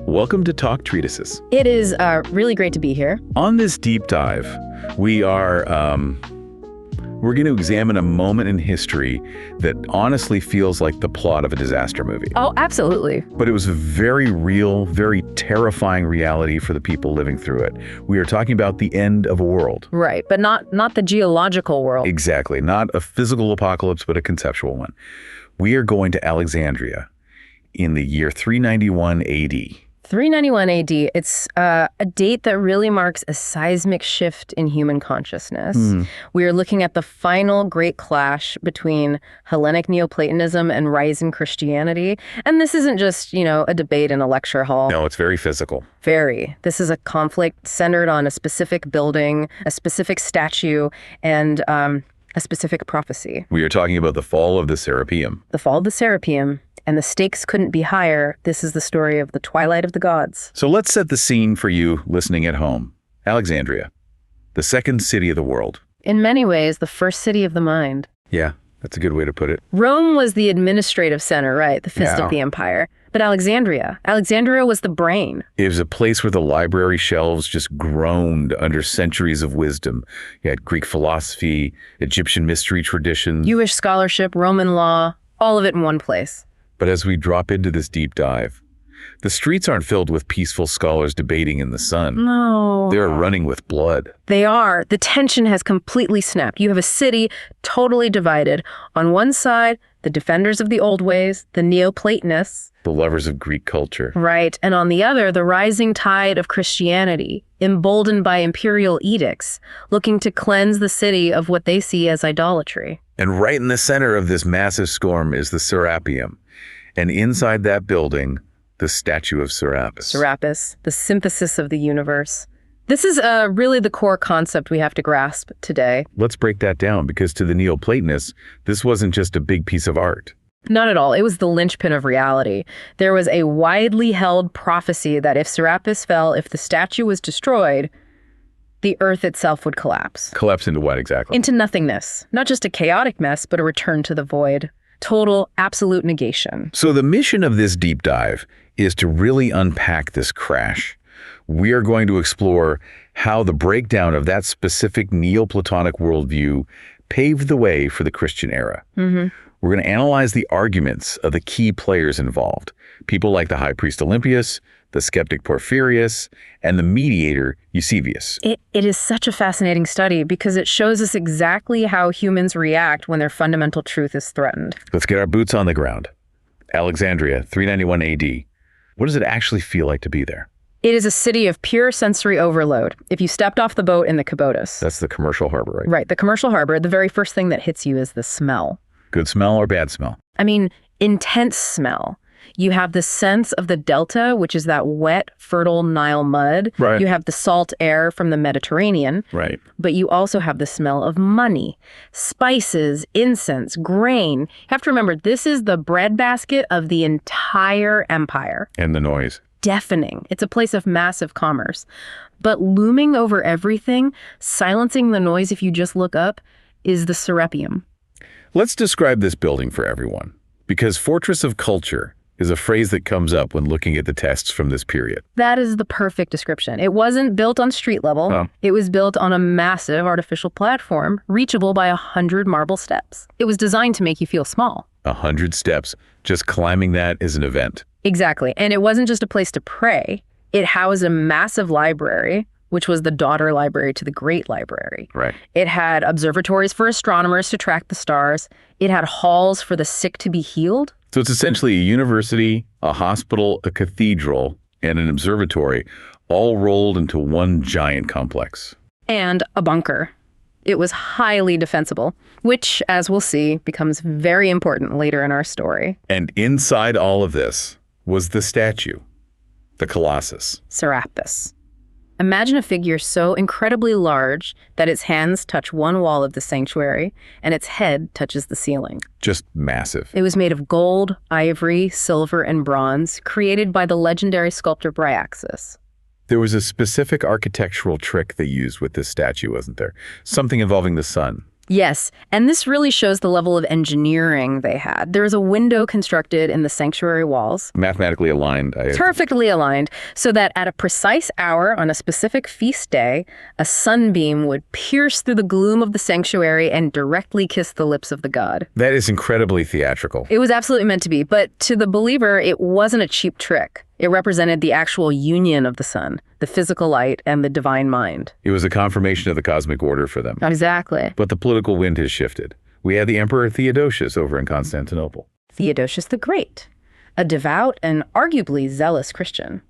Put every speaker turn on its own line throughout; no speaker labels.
welcome to Talk Treatises.
It is really great to be here.
On this deep dive, we're going to examine a moment in history that honestly feels like the plot of a disaster movie.
Oh, absolutely.
But it was a very real, very terrifying reality for the people living through it. We are talking about the end of a world.
Right, but not the geological world.
Exactly. Not a physical apocalypse, but a conceptual one. We are going to Alexandria in the year 391 AD.
391 AD, it's a date that really marks a seismic shift in human consciousness. We are looking at the final great clash between Hellenic Neoplatonism and rising Christianity. And this isn't just, a debate in a lecture hall.
No, it's very physical.
Very. This is a conflict centered on a specific building, a specific statue, and a specific prophecy.
We are talking about the fall of the Serapium.
The fall of the Serapium. And the stakes couldn't be higher. This is the story of the twilight of the gods.
So let's set the scene for you listening at home. Alexandria, the second city of the world.
In many ways, the first city of the mind.
Yeah, that's a good way to put it.
Rome was the administrative center, right? The fist of the empire. But Alexandria was the brain.
It was a place where the library shelves just groaned under centuries of wisdom. You had Greek philosophy, Egyptian mystery traditions,
Jewish scholarship, Roman law, all of it in one place.
But as we drop into this deep dive, the streets aren't filled with peaceful scholars debating in the sun.
No.
They're running with blood.
They are. The tension has completely snapped. You have a city totally divided. On one side, the defenders of the old ways, the Neoplatonists.
The lovers of Greek culture.
Right. And on the other, the rising tide of Christianity, emboldened by imperial edicts, looking to cleanse the city of what they see as idolatry.
And right in the center of this massive storm is the Serapium. And inside that building, the statue of Serapis.
Serapis, the synthesis of the universe. This is really the core concept we have to grasp today.
Let's break that down, because to the Neoplatonists, this wasn't just a big piece of art.
Not at all. It was the linchpin of reality. There was a widely held prophecy that if Serapis fell, if the statue was destroyed, the earth itself would collapse.
Collapse into what exactly?
Into nothingness. Not just a chaotic mess, but a return to the void. Total, absolute negation.
So the mission of this deep dive is to really unpack this crash. We are going to explore how the breakdown of that specific Neoplatonic worldview paved the way for the Christian era. We're going to analyze the arguments of the key players involved. People like the high priest Olympias, the skeptic Porphyrius, and the mediator Eusebius.
It is such a fascinating study because it shows us exactly how humans react when their fundamental truth is threatened.
Let's get our boots on the ground. Alexandria, 391 AD. What does it actually feel like to be there?
It is a city of pure sensory overload. If you stepped off the boat in the Kibotos.
That's the commercial harbor, right?
Right, the commercial harbor, the very first thing that hits you is the smell.
Good smell or bad smell?
I mean, intense smell. You have the sense of the delta, which is that wet, fertile Nile mud.
Right.
You have the salt air from the Mediterranean.
Right.
But you also have the smell of money, spices, incense, grain. You have to remember, this is the breadbasket of the entire empire.
And the noise.
Deafening. It's a place of massive commerce. But looming over everything, silencing the noise if you just look up, is the Serapium.
Let's describe this building for everyone, because fortress of culture is a phrase that comes up when looking at the texts from this period.
That is the perfect description. It wasn't built on street level.
Oh.
It was built on a massive artificial platform, reachable by 100 marble steps. It was designed to make you feel small.
100 steps. Just climbing that is an event.
Exactly. And it wasn't just a place to pray. It housed a massive library, which was the daughter library to the Great Library.
Right.
It had observatories for astronomers to track the stars. It had halls for the sick to be healed.
So it's essentially a university, a hospital, a cathedral, and an observatory, all rolled into one giant complex.
And a bunker. It was highly defensible, which, as we'll see, becomes very important later in our story.
And inside all of this was the statue, the Colossus.
Serapis. Imagine a figure so incredibly large that its hands touch one wall of the sanctuary and its head touches the ceiling.
Just massive.
It was made of gold, ivory, silver, and bronze, created by the legendary sculptor Bryaxis.
There was a specific architectural trick they used with this statue, wasn't there? Something involving the sun.
Yes, and this really shows the level of engineering they had. There was a window constructed in the sanctuary walls.
Mathematically aligned.
Perfectly aligned, so that at a precise hour on a specific feast day, a sunbeam would pierce through the gloom of the sanctuary and directly kiss the lips of the god.
That is incredibly theatrical.
It was absolutely meant to be, but to the believer, it wasn't a cheap trick. It represented the actual union of the sun, the physical light, and the divine mind.
It was a confirmation of the cosmic order for them.
Exactly.
But the political wind has shifted. We had the Emperor Theodosius over in Constantinople.
Theodosius the Great, a devout and arguably zealous Christian.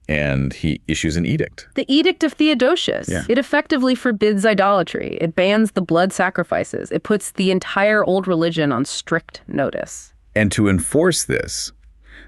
And he issues an edict.
The Edict of Theodosius.
Yeah.
It effectively forbids idolatry. It bans the blood sacrifices. It puts the entire old religion on strict notice.
And to enforce this,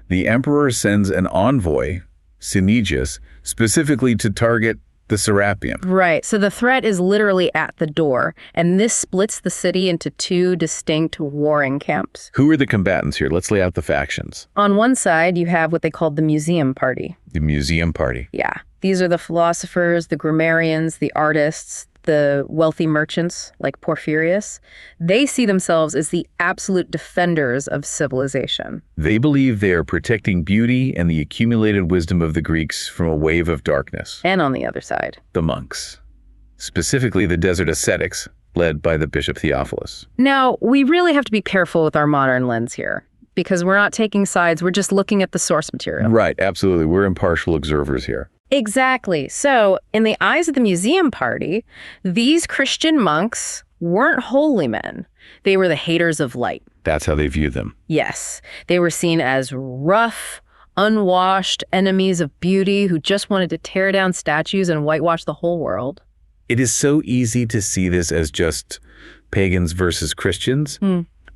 the emperor sends an envoy, Cynegius, specifically to target the Serapium.
Right. So the threat is literally at the door, and this splits the city into two distinct warring camps.
Who are the combatants here? Let's lay out the factions.
On one side, you have what they called the Museum Party.
The Museum Party.
Yeah. These are the philosophers, the grammarians, the artists, the wealthy merchants like Porphyrius. They see themselves as the absolute defenders of civilization.
They believe they are protecting beauty and the accumulated wisdom of the Greeks from a wave of darkness.
And on the other side,
The monks. Specifically the desert ascetics, led by the Bishop Theophilus.
Now, we really have to be careful with our modern lens here, because we're not taking sides, we're just looking at the source material.
Right, absolutely. We're impartial observers here.
Exactly. So, in the eyes of the Museum Party, these Christian monks weren't holy men. They were the haters of light.
That's how they view them.
Yes. They were seen as rough, unwashed enemies of beauty who just wanted to tear down statues and whitewash the whole world.
It is so easy to see this as just pagans versus Christians.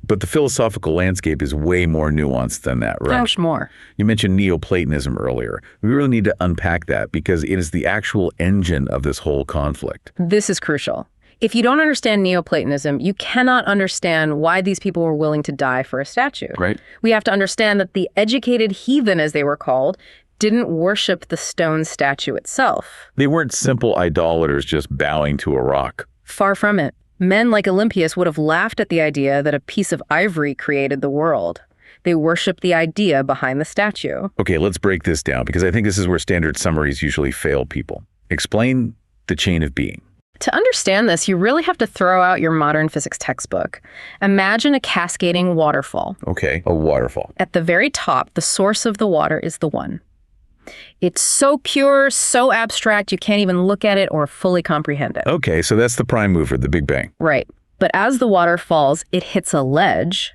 But the philosophical landscape is way more nuanced than that, right?
Much more.
You mentioned Neoplatonism earlier. We really need to unpack that because it is the actual engine of this whole conflict.
This is crucial. If you don't understand Neoplatonism, you cannot understand why these people were willing to die for a statue.
Right.
We have to understand that the educated heathen, as they were called, didn't worship the stone statue itself.
They weren't simple idolaters just bowing to a rock.
Far from it. Men like Olympias would have laughed at the idea that a piece of ivory created the world. They worshiped the idea behind the statue.
Okay, let's break this down because I think this is where standard summaries usually fail people. Explain the chain of being.
To understand this, you really have to throw out your modern physics textbook. Imagine a cascading waterfall.
Okay, a waterfall.
At the very top, the source of the water is the one. It's so pure, so abstract, you can't even look at it or fully comprehend it.
Okay, so that's the prime mover, the Big Bang.
Right. But as the water falls, it hits a ledge.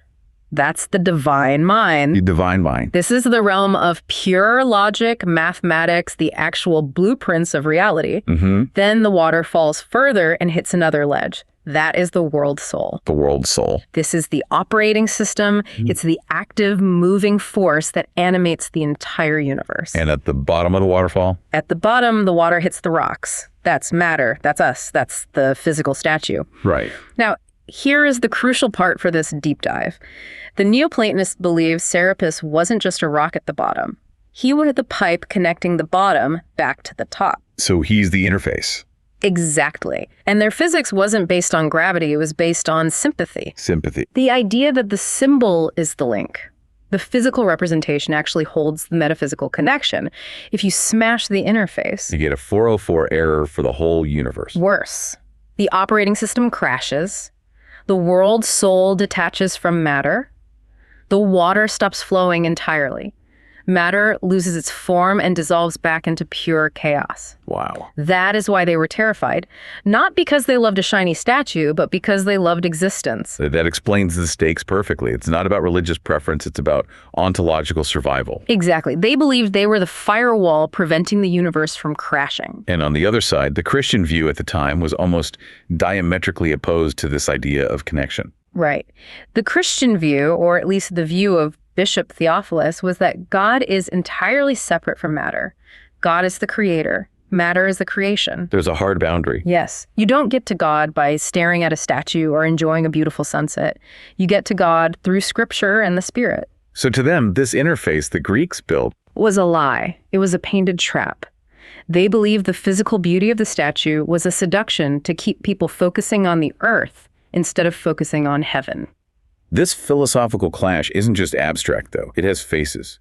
That's the divine mind.
The divine mind.
This is the realm of pure logic, mathematics, the actual blueprints of reality. Then the water falls further and hits another ledge. That is the world soul.
The world soul.
This is the operating system. It's the active, moving force that animates the entire universe.
And at the bottom of the waterfall?
At the bottom, the water hits the rocks. That's matter. That's us. That's the physical statue.
Right.
Now, here is the crucial part for this deep dive. The Neoplatonists believe Serapis wasn't just a rock at the bottom. He was the pipe connecting the bottom back to the top.
So he's the interface.
Exactly. And their physics wasn't based on gravity, it was based on sympathy.
Sympathy.
The idea that the symbol is the link. The physical representation actually holds the metaphysical connection. If you smash the interface,
You get a 404 error for the whole universe.
worse. The operating system crashes. The world soul detaches from matter. The water stops flowing entirely. Matter loses its form and dissolves back into pure chaos.
Wow.
That is why they were terrified. Not because they loved a shiny statue, but because they loved existence.
That explains the stakes perfectly. It's not about religious preference, it's about ontological survival.
Exactly. They believed they were the firewall preventing the universe from crashing.
And on the other side, the Christian view at the time was almost diametrically opposed to this idea of connection.
Right. The Christian view, or at least the view of Bishop Theophilus, was that God is entirely separate from matter. God is the creator. Matter is the creation.
There's a hard boundary.
Yes. You don't get to God by staring at a statue or enjoying a beautiful sunset. You get to God through scripture and the Spirit.
So to them, this interface the Greeks built
Was a lie. It was a painted trap. They believed the physical beauty of the statue was a seduction to keep people focusing on the earth instead of focusing on heaven.
This philosophical clash isn't just abstract, though. It has faces.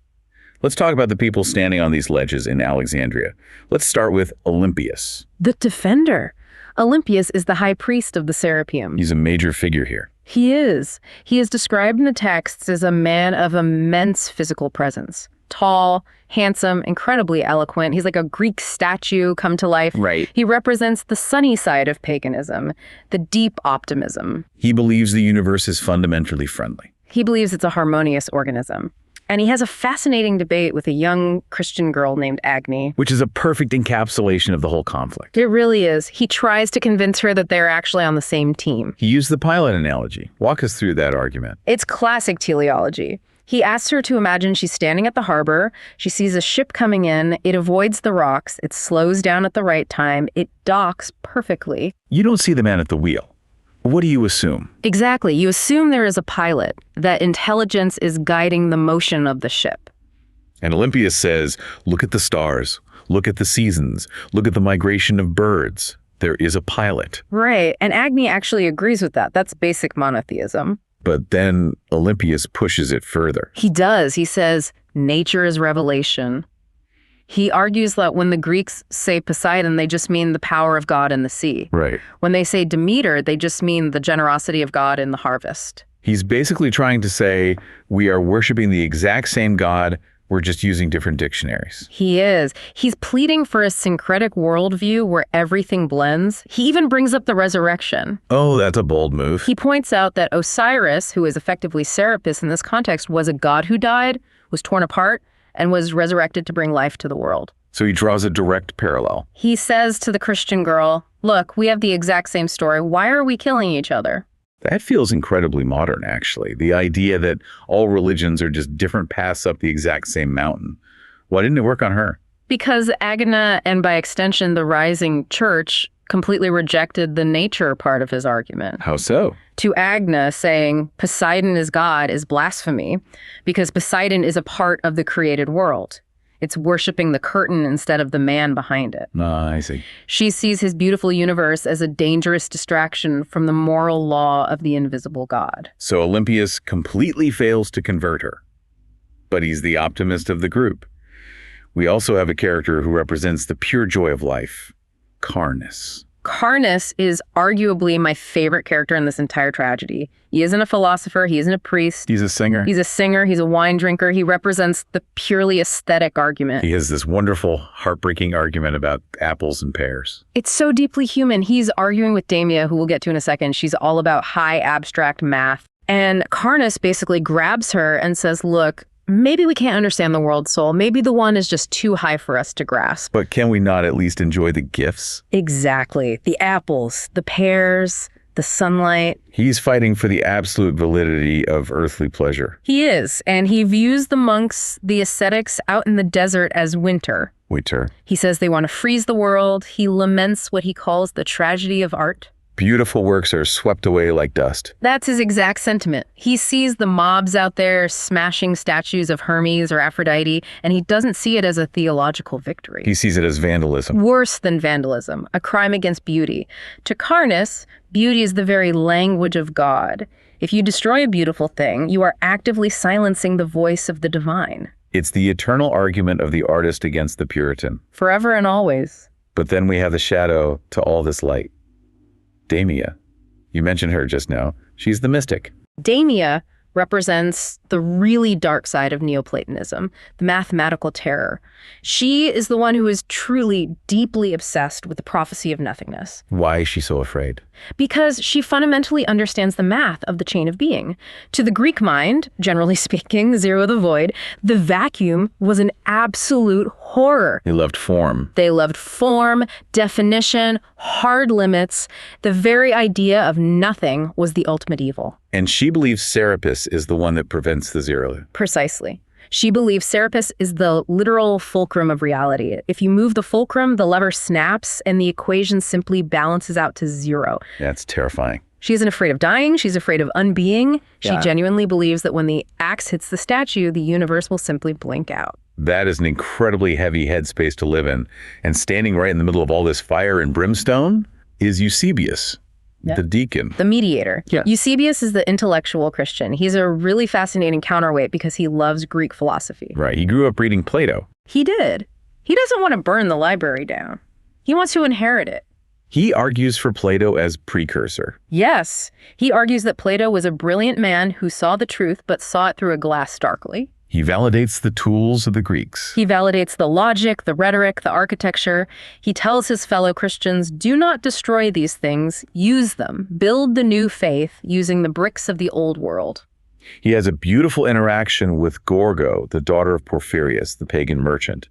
Let's talk about the people standing on these ledges in Alexandria. Let's start with Olympias.
The defender. Olympias is the high priest of the Serapium.
He's a major figure here.
He is. He is described in the texts as a man of immense physical presence. Tall, handsome, incredibly eloquent. He's like a Greek statue come to life.
Right.
He represents the sunny side of paganism, the deep optimism.
He believes the universe is fundamentally friendly.
He believes it's a harmonious organism. And he has a fascinating debate with a young Christian girl named Agni.
Which is a perfect encapsulation of the whole conflict.
It really is. He tries to convince her that they're actually on the same team.
He used the pilot analogy. Walk us through that argument.
It's classic teleology. He asks her to imagine she's standing at the harbor. She sees a ship coming in. It avoids the rocks. It slows down at the right time. It docks perfectly.
You don't see the man at the wheel. What do you assume?
Exactly. You assume there is a pilot, that intelligence is guiding the motion of the ship.
And Olympias says, look at the stars, look at the seasons, look at the migration of birds. There is a pilot.
Right. And Agni actually agrees with that. That's basic monotheism.
But then Olympias pushes it further.
He does. He says, nature is revelation. He argues that when the Greeks say Poseidon, they just mean the power of God in the sea.
Right.
When they say Demeter, they just mean the generosity of God in the harvest.
He's basically trying to say we are worshiping the exact same God, we're just using different dictionaries.
He is. He's pleading for a syncretic worldview where everything blends. He even brings up the resurrection.
Oh, that's a bold move.
He points out that Osiris, who is effectively Serapis in this context, was a god who died, was torn apart, and was resurrected to bring life to the world.
So he draws a direct parallel.
He says to the Christian girl, look, we have the exact same story. Why are we killing each other?
That feels incredibly modern, actually. The idea that all religions are just different paths up the exact same mountain. Why didn't it work on her?
Because Agna, and by extension the rising church, completely rejected the nature part of his argument.
How so?
To Agna, saying Poseidon is God is blasphemy because Poseidon is a part of the created world. It's worshiping the curtain instead of the man behind it.
I see.
She sees his beautiful universe as a dangerous distraction from the moral law of the invisible God.
So Olympias completely fails to convert her. But he's the optimist of the group. We also have a character who represents the pure joy of life. Carnus.
Carnus is arguably my favorite character in this entire tragedy. He isn't a philosopher. He isn't a priest.
He's a singer.
He's a singer. He's a wine drinker. He represents the purely aesthetic argument.
He has this wonderful, heartbreaking argument about apples and pears.
It's so deeply human. He's arguing with Damia, who we'll get to in a second. She's all about high abstract math. And Carnus basically grabs her and says, look, maybe we can't understand the world's soul. Maybe the one is just too high for us to grasp.
But can we not at least enjoy the gifts?
Exactly. The apples, the pears, the sunlight.
He's fighting for the absolute validity of earthly pleasure.
He is. And he views the monks, the ascetics out in the desert as winter.
Winter.
He says they want to freeze the world. He laments what he calls the tragedy of art.
Beautiful works are swept away like dust.
That's his exact sentiment. He sees the mobs out there smashing statues of Hermes or Aphrodite, and he doesn't see it as a theological victory.
He sees it as vandalism.
Worse than vandalism, a crime against beauty. To Carnus, beauty is the very language of God. If you destroy a beautiful thing, you are actively silencing the voice of the divine.
It's the eternal argument of the artist against the Puritan.
Forever and always.
But then we have the shadow to all this light. Damia. You mentioned her just now. She's the mystic.
Damia represents the really dark side of Neoplatonism, the mathematical terror. She is the one who is truly, deeply obsessed with the prophecy of nothingness.
Why is she so afraid?
Because she fundamentally understands the math of the chain of being. To the Greek mind, generally speaking, zero the void, the vacuum was an absolute horror.
They loved form.
They loved form, definition, hard limits. The very idea of nothing was the ultimate evil.
And she believes Serapis is the one that prevents the zero.
Precisely. She believes Serapis is the literal fulcrum of reality. If you move the fulcrum, the lever snaps and the equation simply balances out to zero.
That's terrifying.
She isn't afraid of dying. She's afraid of unbeing. She genuinely believes that when the axe hits the statue, the universe will simply blink out.
That is an incredibly heavy headspace to live in. And standing right in the middle of all this fire and brimstone is Eusebius. The deacon.
The mediator.
Yeah.
Eusebius is the intellectual Christian. He's a really fascinating counterweight because he loves Greek philosophy.
Right. He grew up reading Plato.
He did. He doesn't want to burn the library down. He wants to inherit it.
He argues for Plato as precursor.
Yes. He argues that Plato was a brilliant man who saw the truth but saw it through a glass darkly.
He validates the tools of the Greeks.
He validates the logic, the rhetoric, the architecture. He tells his fellow Christians, do not destroy these things, use them. Build the new faith using the bricks of the old world.
He has a beautiful interaction with Gorgo, the daughter of Porphyrius, the pagan merchant.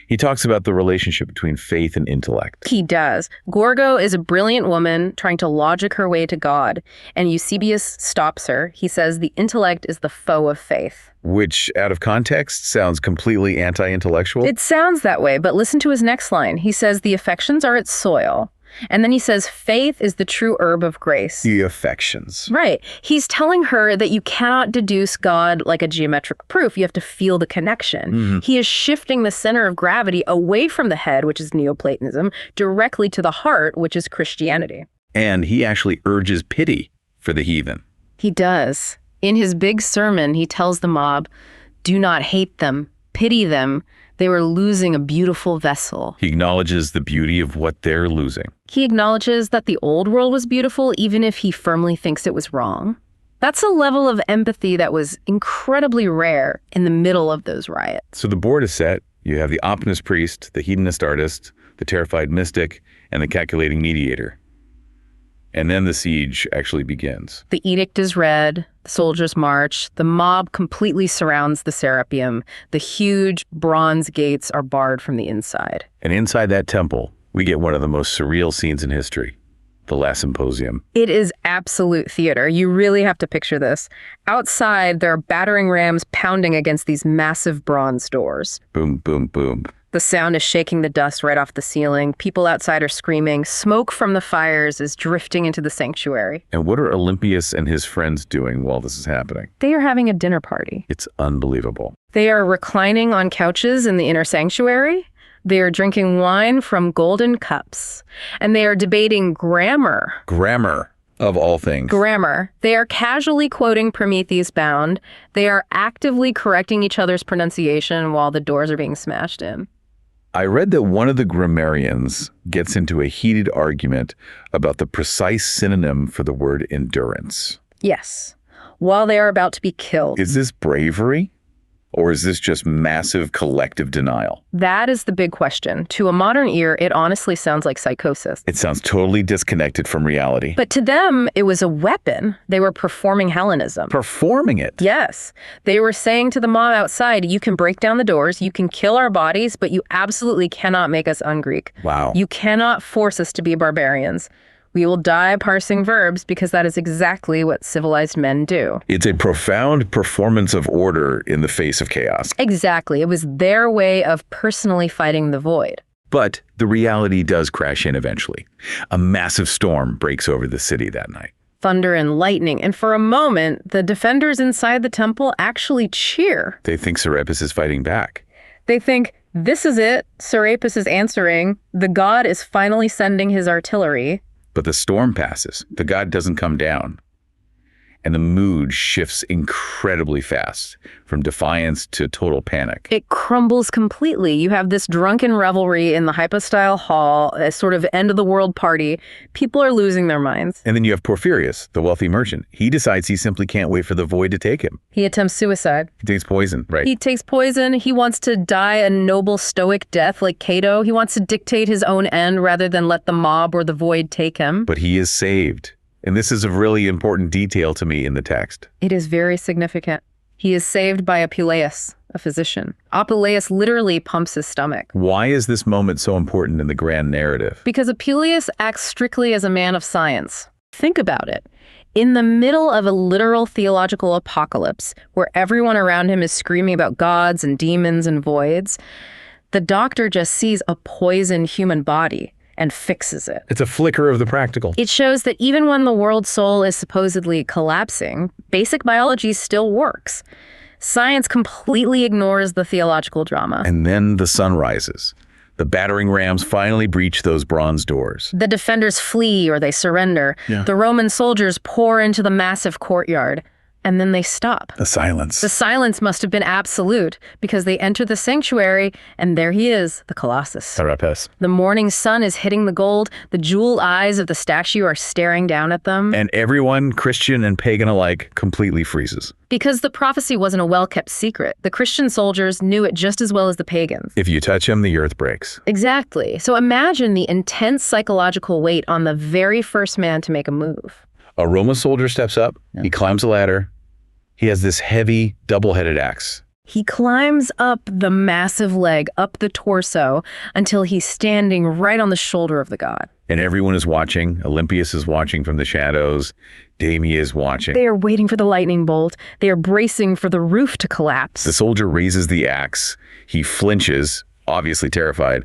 He talks about the relationship between faith and intellect.
He does. Gorgo is a brilliant woman trying to logic her way to God, and Eusebius stops her. He says the intellect is the foe of faith.
Which, out of context, sounds completely anti-intellectual.
It sounds that way, but listen to his next line. He says the affections are its soil. And then he says, faith is the true herb of grace.
The affections.
Right. He's telling her that you cannot deduce God like a geometric proof. You have to feel the connection.
Mm-hmm.
He is shifting the center of gravity away from the head, which is Neoplatonism, directly to the heart, which is Christianity.
And he actually urges pity for the heathen.
He does. In his big sermon, he tells the mob, do not hate them, pity them. They were losing a beautiful vessel.
He acknowledges the beauty of what they're losing.
He acknowledges that the old world was beautiful, even if he firmly thinks it was wrong. That's a level of empathy that was incredibly rare in the middle of those riots.
So the board is set. You have the ominous priest, the hedonist artist, the terrified mystic, and the calculating mediator. And then the siege actually begins.
The edict is read, the soldiers march, the mob completely surrounds the Serapium. The huge bronze gates are barred from the inside.
And inside that temple, we get one of the most surreal scenes in history, the last symposium.
It is absolute theater. You really have to picture this. Outside, there are battering rams pounding against these massive bronze doors.
Boom, boom, boom.
The sound is shaking the dust right off the ceiling. People outside are screaming. Smoke from the fires is drifting into the sanctuary.
And what are Olympias and his friends doing while this is happening?
They are having a dinner party.
It's unbelievable.
They are reclining on couches in the inner sanctuary. They are drinking wine from golden cups. And they are debating grammar.
Grammar, of all things.
Grammar. They are casually quoting Prometheus Bound. They are actively correcting each other's pronunciation while the doors are being smashed in.
I read that one of the grammarians gets into a heated argument about the precise synonym for the word endurance.
Yes. While they are about to be killed.
Is this bravery? Or is this just massive collective denial?
That is the big question. To a modern ear, it honestly sounds like psychosis.
It sounds totally disconnected from reality.
But to them, it was a weapon. They were performing Hellenism.
Performing it?
Yes. They were saying to the mob outside, you can break down the doors, you can kill our bodies, but you absolutely cannot make us un-Greek.
Wow.
You cannot force us to be barbarians. We will die parsing verbs because that is exactly what civilized men do.
It's a profound performance of order in the face of chaos.
Exactly. It was their way of personally fighting the void.
But the reality does crash in eventually. A massive storm breaks over the city that night.
Thunder and lightning, and for a moment, the defenders inside the temple actually cheer.
They think Serapis is fighting back.
They think, this is it. Serapis is answering. The god is finally sending his artillery.
But the storm passes. The god doesn't come down. And the mood shifts incredibly fast, from defiance to total panic.
It crumbles completely. You have this drunken revelry in the hypostyle hall, a sort of end-of-the-world party. People are losing their minds.
And then you have Porphyrius, the wealthy merchant. He decides he simply can't wait for the void to take him.
He attempts suicide.
He takes poison, right?
He takes poison. He wants to die a noble stoic death like Cato. He wants to dictate his own end rather than let the mob or the void take him.
But he is saved. And this is a really important detail to me in the text.
It is very significant. He is saved by Apuleius, a physician. Apuleius literally pumps his stomach.
Why is this moment so important in the grand narrative?
Because Apuleius acts strictly as a man of science. Think about it. In the middle of a literal theological apocalypse, where everyone around him is screaming about gods and demons and voids, the doctor just sees a poisoned human body and fixes it.
It's a flicker of the practical.
It shows that even when the world soul is supposedly collapsing, basic biology still works. Science completely ignores the theological drama.
And then the sun rises. The battering rams finally breach those bronze doors.
The defenders flee or they surrender.
Yeah.
The Roman soldiers pour into the massive courtyard, and then they stop.
The silence.
The silence must have been absolute because they enter the sanctuary, and there he is, the Colossus.
Serapis.
The morning sun is hitting the gold. The jewel eyes of the statue are staring down at them.
And everyone, Christian and pagan alike, completely freezes.
Because the prophecy wasn't a well-kept secret. The Christian soldiers knew it just as well as the pagans.
If you touch him, the earth breaks.
Exactly. So imagine the intense psychological weight on the very first man to make a move.
A Roman soldier steps up. Yeah. He climbs a ladder. He has this heavy, double-headed axe.
He climbs up the massive leg, up the torso, until he's standing right on the shoulder of the god.
And everyone is watching. Olympias is watching from the shadows. Damia is watching.
They are waiting for the lightning bolt. They are bracing for the roof to collapse.
The soldier raises the axe. He flinches, obviously terrified,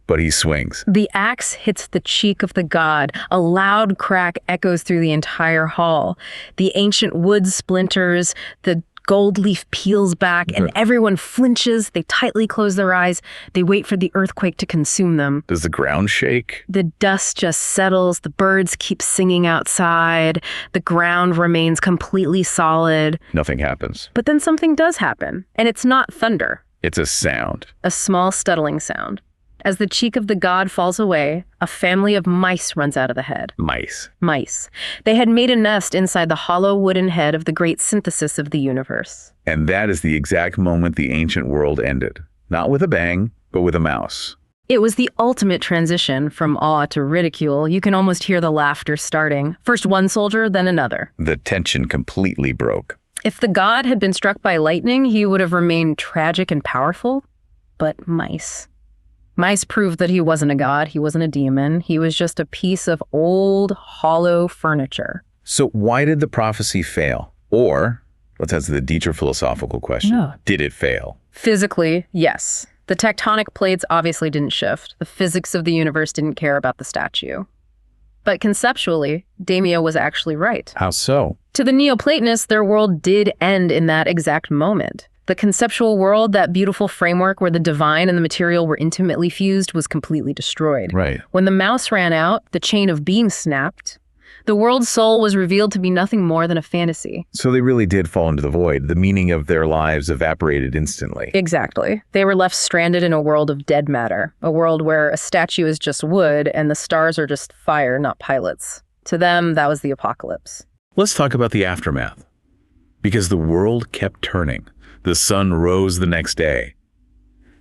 but he swings.
The axe hits the cheek of the god. A loud crack echoes through the entire hall. The ancient wood splinters, the gold leaf peels back, and everyone flinches. They tightly close their eyes. They wait for the earthquake to consume them.
Does the ground shake?
The dust just settles. The birds keep singing outside. The ground remains completely solid.
Nothing happens.
But then something does happen, and it's not thunder.
It's a sound.
A small stuttling sound. As the cheek of the god falls away, a family of mice runs out of the head.
Mice.
Mice. They had made a nest inside the hollow wooden head of the great synthesis of the universe.
And that is the exact moment the ancient world ended. Not with a bang, but with a mouse.
It was the ultimate transition from awe to ridicule. You can almost hear the laughter starting. First one soldier, then another.
The tension completely broke.
If the god had been struck by lightning, he would have remained tragic and powerful. But mice. Mice proved that he wasn't a god, he wasn't a demon, he was just a piece of old, hollow furniture.
So why did the prophecy fail? Or, let's answer the deeper philosophical question.
Yeah.
Did it fail?
Physically, yes. The tectonic plates obviously didn't shift. The physics of the universe didn't care about the statue. But conceptually, Damia was actually right.
How so?
To the Neoplatonists, their world did end in that exact moment. The conceptual world, that beautiful framework where the divine and the material were intimately fused, was completely destroyed.
Right.
When the mouse ran out, the chain of being snapped. The world's soul was revealed to be nothing more than a fantasy.
So they really did fall into the void. The meaning of their lives evaporated instantly.
Exactly. They were left stranded in a world of dead matter, a world where a statue is just wood and the stars are just fire, not pilots. To them, that was the apocalypse.
Let's talk about the aftermath. Because the world kept turning. The sun rose the next day.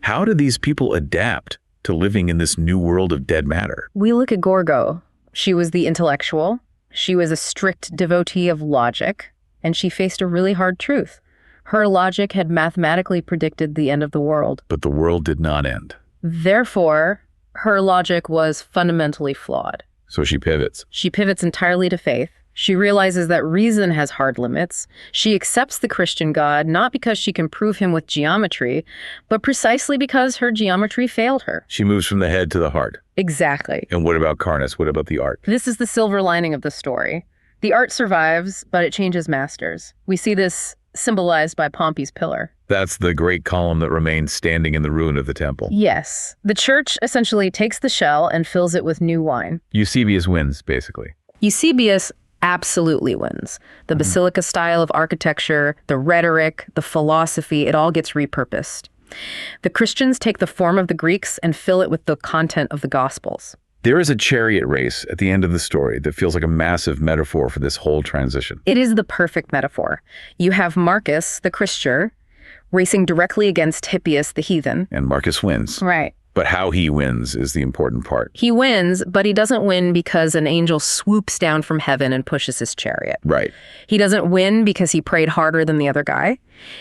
How did these people adapt to living in this new world of dead matter?
We look at Gorgo. She was the intellectual. She was a strict devotee of logic, and she faced a really hard truth. Her logic had mathematically predicted the end of the world.
But the world did not end.
Therefore, her logic was fundamentally flawed.
So she pivots.
She pivots entirely to faith. She realizes that reason has hard limits. She accepts the Christian God not because she can prove him with geometry, but precisely because her geometry failed her.
She moves from the head to the heart.
Exactly.
And what about Carnus? What about the art?
This is the silver lining of the story. The art survives, but it changes masters. We see this symbolized by Pompey's pillar.
That's the great column that remains standing in the ruin of the temple.
Yes. The church essentially takes the shell and fills it with new wine.
Eusebius wins, basically.
Eusebius absolutely wins. The basilica style of architecture, the rhetoric, the philosophy, it all gets repurposed. The Christians take the form of the Greeks and fill it with the content of the Gospels.
There is a chariot race at the end of the story that feels like a massive metaphor for this whole transition.
It is the perfect metaphor. You have Marcus, the Christian, racing directly against Hippias, the heathen.
And Marcus wins.
Right.
But how he wins is the important part.
He wins, but he doesn't win because an angel swoops down from heaven and pushes his chariot.
Right.
He doesn't win because he prayed harder than the other guy.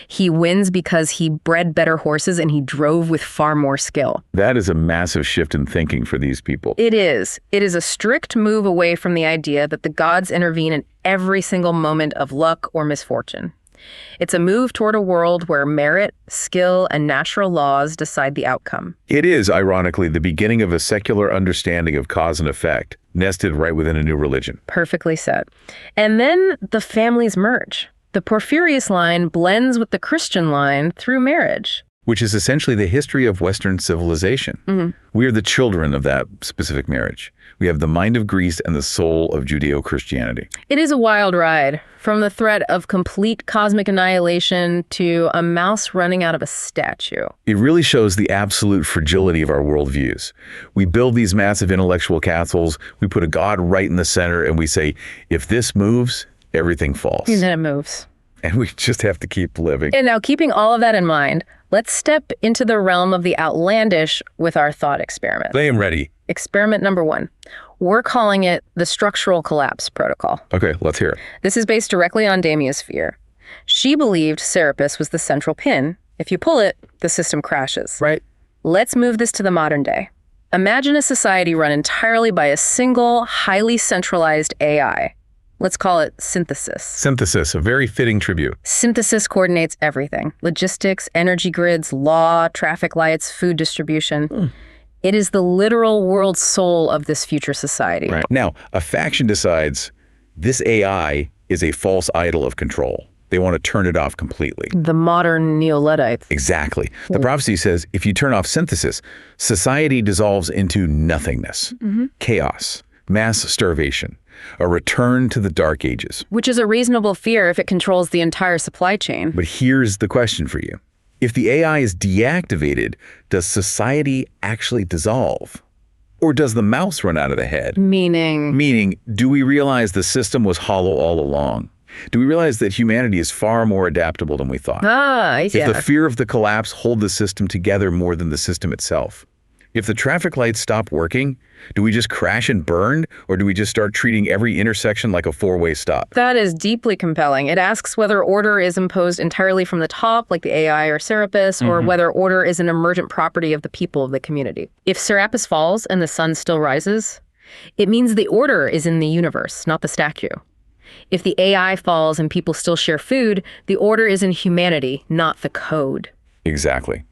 He wins because he bred better horses and he drove with far more skill.
That is a massive shift in thinking for these people.
It is. It is a strict move away from the idea that the gods intervene in every single moment of luck or misfortune. It's a move toward a world where merit, skill, and natural laws decide the outcome.
It is, ironically, the beginning of a secular understanding of cause and effect, nested right within a new religion.
Perfectly said. And then the families merge. The Porphyrius line blends with the Christian line through marriage.
which is essentially the history of Western civilization. We are the children of that specific marriage. We have the mind of Greece and the soul of Judeo-Christianity.
It is a wild ride, from the threat of complete cosmic annihilation to a mouse running out of a statue.
It really shows the absolute fragility of our worldviews. We build these massive intellectual castles, we put a god right in the center, and we say, if this moves, everything falls.
And then it moves.
And we just have to keep living.
And now, keeping all of that in mind, let's step into the realm of the outlandish with our thought experiment.
I am ready.
Experiment number 1. We're calling it the structural collapse protocol.
Okay, let's hear it.
This is based directly on Damia's fear. She believed Serapis was the central pin. If you pull it, the system crashes.
Right.
Let's move this to the modern day. Imagine a society run entirely by a single, highly centralized AI. Let's call it synthesis.
Synthesis, a very fitting tribute.
Synthesis coordinates everything: logistics, energy grids, law, traffic lights, food distribution. It is the literal world soul of this future society.
Right. Now, a faction decides this AI is a false idol of control. They want to turn it off completely.
The modern Neo-Luddites.
Exactly. The prophecy says if you turn off synthesis, society dissolves into nothingness, chaos, mass starvation, a return to the Dark Ages.
Which is a reasonable fear if it controls the entire supply chain.
But here's the question for you. If the AI is deactivated, does society actually dissolve? Or does the mouse run out of the head?
Meaning,
do we realize the system was hollow all along? Do we realize that humanity is far more adaptable than we thought? If the fear of the collapse hold the system together more than the system itself? If the traffic lights stop working, do we just crash and burn, or do we just start treating every intersection like a four-way stop?
That is deeply compelling. It asks whether order is imposed entirely from the top, like the AI or Serapis, or whether order is an emergent property of the people of the community. If Serapis falls and the sun still rises, it means the order is in the universe, not the statue. If the AI falls and people still share food, the order is in humanity, not the code.
Exactly.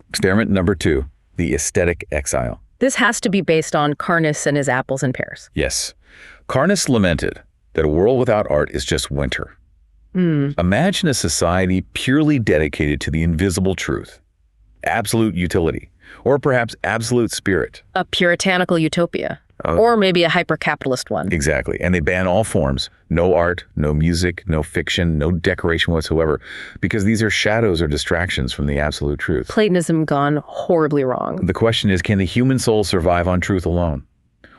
Experiment number 2. The aesthetic exile.
This has to be based on Carnus and his apples and pears.
Yes. Carnus lamented that a world without art is just winter. Imagine a society purely dedicated to the invisible truth, absolute utility, or perhaps absolute spirit.
A puritanical utopia. Or maybe a hyper-capitalist one.
Exactly. And they ban all forms. No art, no music, no fiction, no decoration whatsoever, because these are shadows or distractions from the absolute truth.
Platonism gone horribly wrong.
The question is, can the human soul survive on truth alone?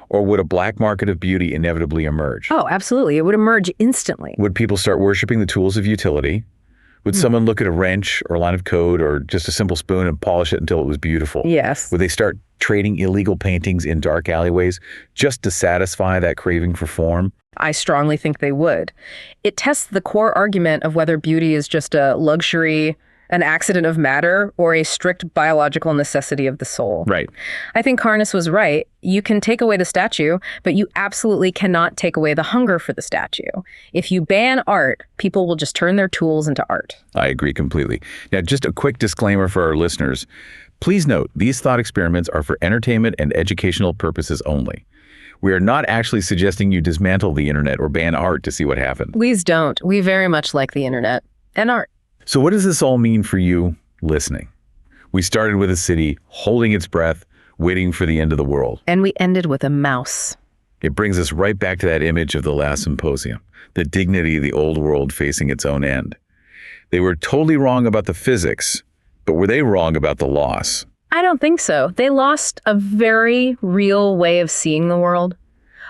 Or would a black market of beauty inevitably emerge?
Oh, absolutely. It would emerge instantly.
Would people start worshiping the tools of utility? Would someone look at a wrench or a line of code or just a simple spoon and polish it until it was beautiful?
Yes.
Would they start trading illegal paintings in dark alleyways just to satisfy that craving for form?
I strongly think they would. It tests the core argument of whether beauty is just a luxury, an accident of matter, or a strict biological necessity of the soul.
Right.
I think Carnus was right. You can take away the statue, but you absolutely cannot take away the hunger for the statue. If you ban art, people will just turn their tools into art.
I agree completely. Now, just a quick disclaimer for our listeners. Please note, these thought experiments are for entertainment and educational purposes only. We are not actually suggesting you dismantle the internet or ban art to see what happens.
Please don't. We very much like the internet and art.
So what does this all mean for you listening? We started with a city holding its breath, waiting for the end of the world.
And we ended with a mouse.
It brings us right back to that image of the last symposium, the dignity of the old world facing its own end. They were totally wrong about the physics, but were they wrong about the loss?
I don't think so. They lost a very real way of seeing the world,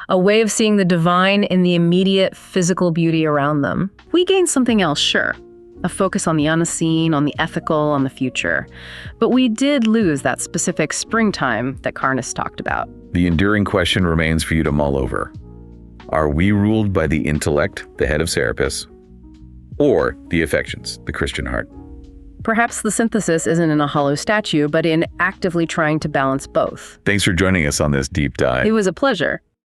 a way of seeing the divine in the immediate physical beauty around them. We gained something else, sure. A focus on the unseen, on the ethical, on the future. But we did lose that specific springtime that Carnus talked about.
The enduring question remains for you to mull over. Are we ruled by the intellect, the head of Serapis, or the affections, the Christian heart?
Perhaps the synthesis isn't in a hollow statue, but in actively trying to balance both.
Thanks for joining us on this deep dive.
It was a pleasure.